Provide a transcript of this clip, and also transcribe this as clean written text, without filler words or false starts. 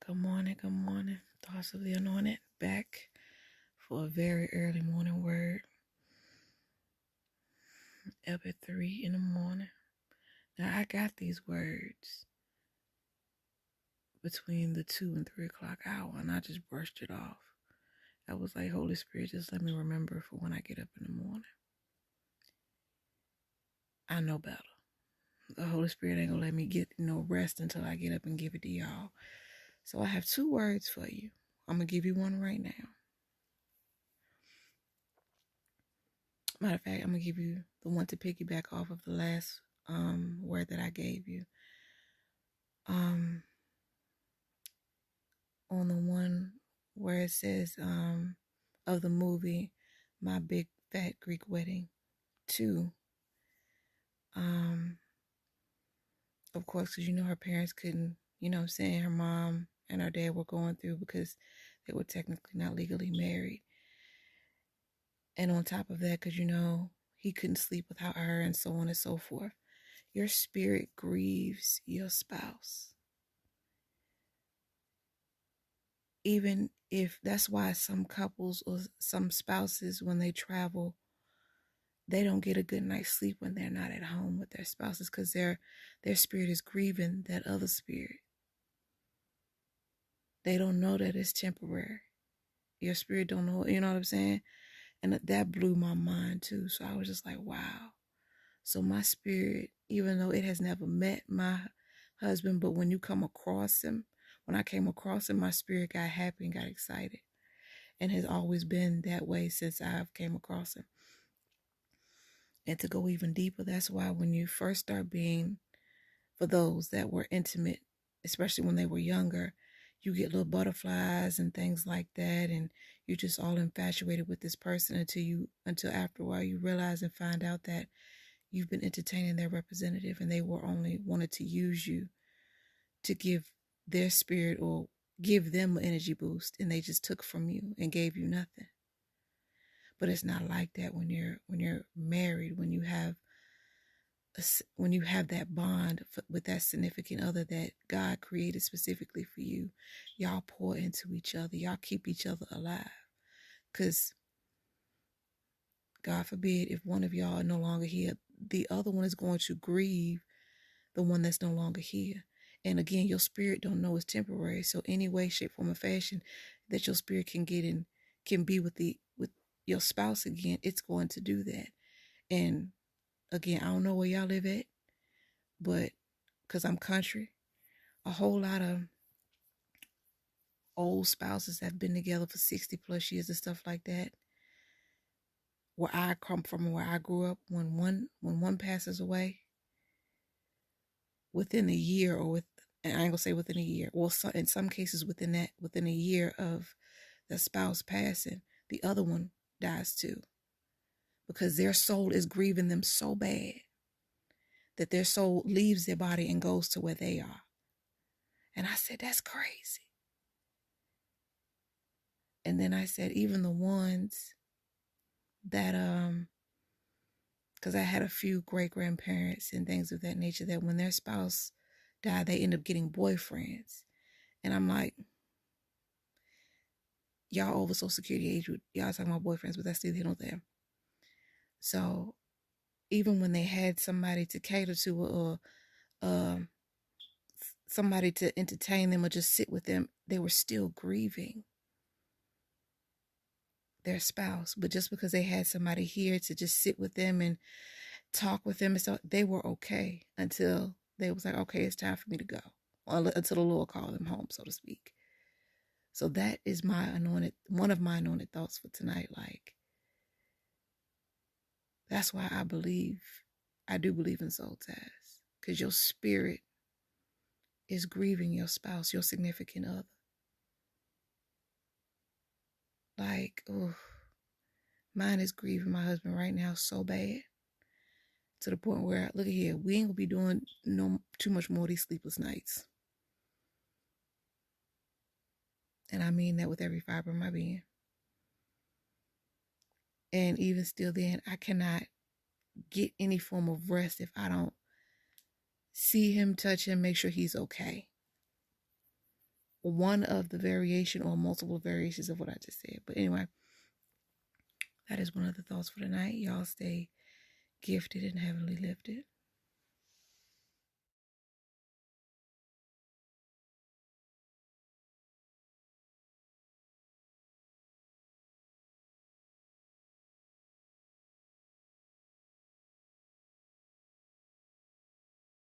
Good morning, good morning. Thoughts of the Anointed back for a very early morning word. Up at 3 in the morning. Now I got these words between the 2 and 3 o'clock hour and I just brushed it off. I was like, Holy Spirit, just let me remember for when I get up in the morning. I know better. The Holy Spirit ain't gonna let me get no rest until I get up and give it to y'all. So I have 2 words for you. I'm gonna give you one right now. Matter of fact, I'm gonna give you the one to piggyback off of the last word that I gave you. On the one where it says of the movie My Big Fat Greek Wedding 2. Of course, because her parents couldn't, saying her mom and her dad were going through because they were technically not legally married. And on top of that, because he couldn't sleep without her and so on and so forth. Your spirit grieves your spouse. Even if that's why some couples or some spouses, when they travel, they don't get a good night's sleep when they're not at home with their spouses, because their spirit is grieving that other spirit. They don't know that it's temporary. Your spirit don't know, you know what I'm saying? And that blew my mind too. So I was just like, wow. So my spirit, even though it has never met my husband, but when you come across him, when I came across him, my spirit got happy and got excited, and has always been that way since I've came across him. And to go even deeper, that's why when you first start being, for those that were intimate, especially when they were younger, you get little butterflies and things like that, and you're just all infatuated with this person until after a while you realize and find out that you've been entertaining their representative, and they were only wanted to use you to give their spirit or give them an energy boost, and they just took from you and gave you nothing. But it's not like that when you're married, when you have that bond with that significant other that God created specifically for you. Y'all pour into each other. Y'all keep each other alive. Because God forbid, if one of y'all are no longer here, the other one is going to grieve the one that's no longer here. And again, your spirit don't know it's temporary. So any way, shape, form, or fashion that your spirit can get in, can be with your spouse again, it's going to do that. And again, I don't know where y'all live at, but because I'm country, a whole lot of old spouses have been together for 60 plus years and stuff like that. Where I come from and where I grew up, when one passes away, within a year, and I ain't gonna say within a year, well, in some cases within a year of the spouse passing, the other one dies too, because their soul is grieving them so bad that their soul leaves their body and goes to where they are. And I said, that's crazy. And then I said, even the ones that, because I had a few great-grandparents and things of that nature, that when their spouse died, they end up getting boyfriends. And I'm like, y'all over Social Security age, y'all talking about boyfriends, but that's neither here nor there. So even when they had somebody to cater to, or somebody to entertain them or just sit with them, they were still grieving their spouse. But just because they had somebody here to just sit with them and talk with them and stuff, they were okay until they was like, okay, it's time for me to go, until the Lord called them home, so to speak. So that is one of my anointed thoughts for tonight. Like, that's why I do believe in soul ties, because your spirit is grieving your spouse, your significant other. Like, oh, mine is grieving my husband right now so bad, to the point where, look at here, we ain't gonna be doing too much more of these sleepless nights. And I mean that with every fiber of my being. And even still then, I cannot get any form of rest if I don't see him, touch him, make sure he's okay. one of the variation or multiple variations of what I just said. But anyway, that is one of the thoughts for tonight. Y'all stay gifted and heavenly lifted.